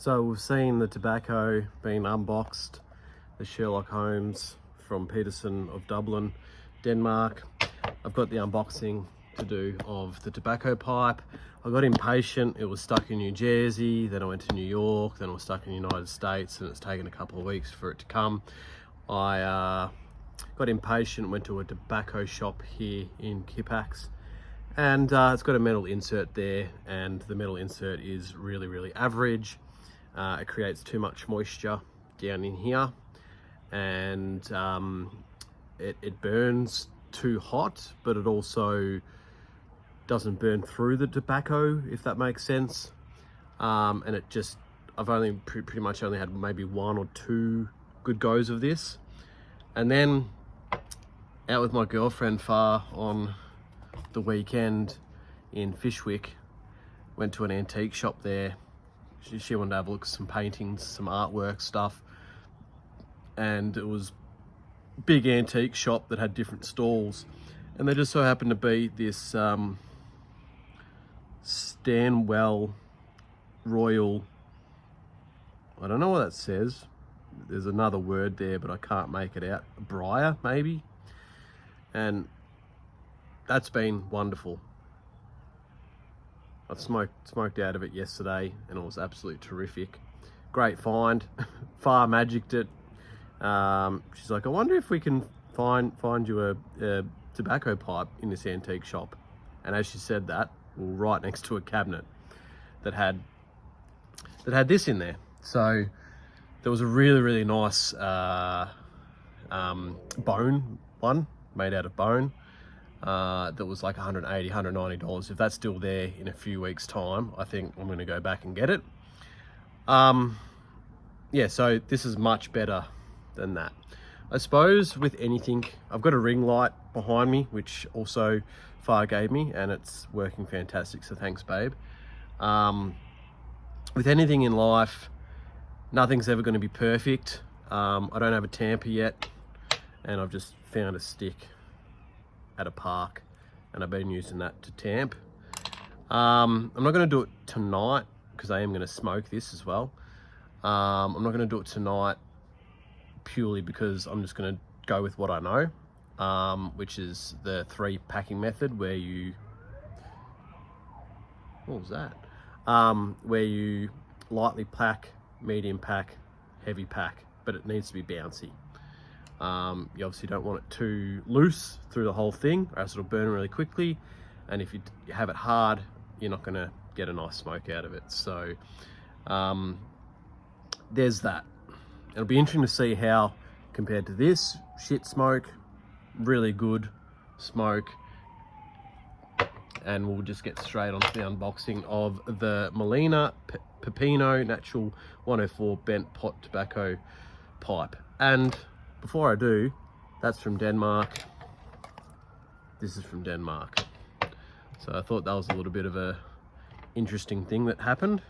So we've seen the tobacco being unboxed, the Sherlock Holmes from Peterson of Dublin, Denmark. I've got the unboxing to do of the tobacco pipe. I got impatient. It was stuck in New Jersey, then I went to New York, then it was stuck in the United States, and it's taken a couple of weeks for it to come. I got impatient, went to a tobacco shop here in Kippax, and it's got a metal insert there, and the metal insert is really average. It creates too much moisture down in here, and it burns too hot, but it also doesn't burn through the tobacco, if that makes sense. And it just, I've only pretty much only had maybe 1 or 2 good goes of this. And then out with my girlfriend far on the weekend in Fishwick, went to an antique shop there. She wanted to have a look at some paintings, some artwork stuff, and it was a big antique shop that had different stalls, and there just so happened to be this Stanwell Royal, I don't know what that says, there's another word there but I can't make it out, briar maybe, and that's been wonderful. I smoked out of it yesterday and it was absolutely terrific. Great find. Far magicked it. She's like, I wonder if we can find you a tobacco pipe in this antique shop. And as she said that, we were right next to a cabinet that had this in there. So there was a really nice bone one made out of bone. That was like $180, $190. If that's still there in a few weeks' time, I think I'm going to go back and get it. Yeah, so this is much better than that. I suppose with anything, I've got a ring light behind me, which also Far gave me, and it's working fantastic, so thanks, babe. With anything in life, nothing's ever going to be perfect. I don't have a tamper yet, and I've just found a stick at a park and I've been using that to tamp. I'm not going to do it tonight because I am going to smoke this as well. I'm not going to do it tonight purely because I'm just going to go with what I know, which is the 3 packing method, where you, what was that? Where you lightly pack, medium pack, heavy pack, but it needs to be bouncy. You obviously don't want it too loose through the whole thing, or else it'll burn really quickly, and if you have it hard, you're not going to get a nice smoke out of it. So there's that. It'll be interesting to see how, compared to this, shit smoke, really good smoke. And we'll just get straight onto the unboxing of the Molina Peppino Natural 104 Bent Pot Tobacco Pipe. And before I do, that's from Denmark. This is from Denmark. So I thought that was a little bit of a interesting thing that happened.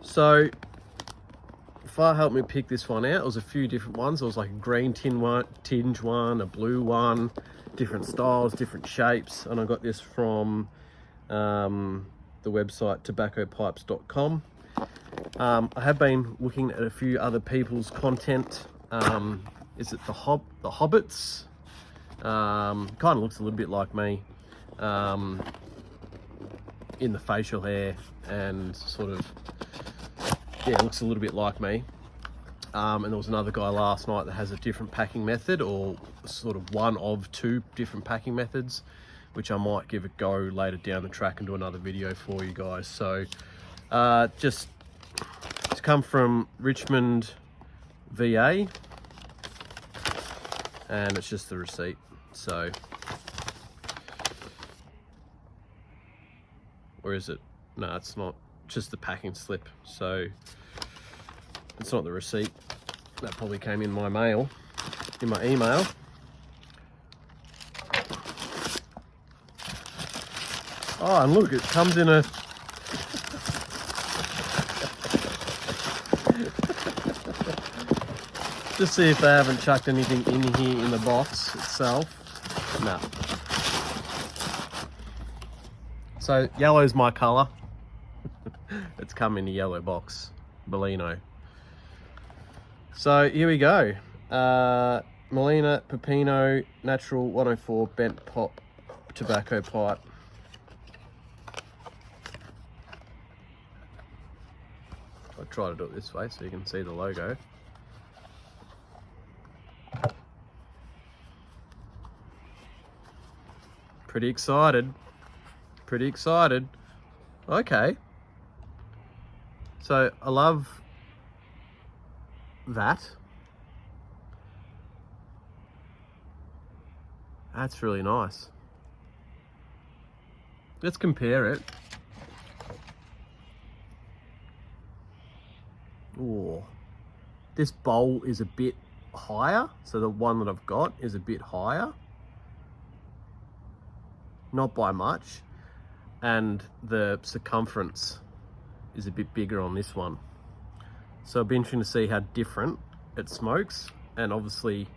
So Far helped me pick this one out. It was a few different ones. It was like a green tinge one, a blue one, different styles, different shapes. And I got this from the website tobaccopipes.com. I have been looking at a few other people's content. Is it the Hobbits? Kind of looks a little bit like me in the facial hair, and sort of, yeah, it looks a little bit like me. And there was another guy last night that has a different packing method, or sort of one of 2 different packing methods, which I might give a go later down the track and do another video for you guys. So just to come from Richmond, VA, and it's just the receipt. So where is it? No, it's not, just the packing slip. So it's not the receipt. That probably came in my mail, in my email. Oh, and look, it comes in a just see if they haven't chucked anything in here in the box itself. No. So yellow's my colour. It's come in a yellow box, Molina. So here we go. Molina Peppino Natural 104 bent pop tobacco pipe. I'll try to do it this way so you can see the logo. Pretty excited. Pretty excited. Okay. So I love that. That's really nice. Let's compare it. Oh, this bowl is a bit higher. So the one that I've got is a bit higher. Not by much. And the circumference is a bit bigger on this one. So it'll be interesting to see how different it smokes. And obviously,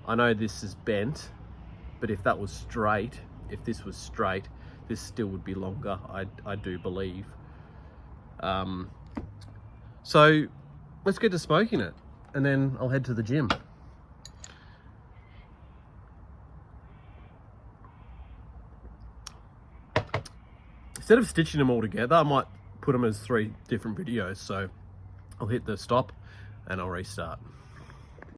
I know this is bent, but if that was straight, if this was straight, this still would be longer, I do believe. So let's get to smoking it, and then I'll head to the gym. Instead of stitching them all together, I might put them as 3 different videos. So I'll hit the stop and I'll restart.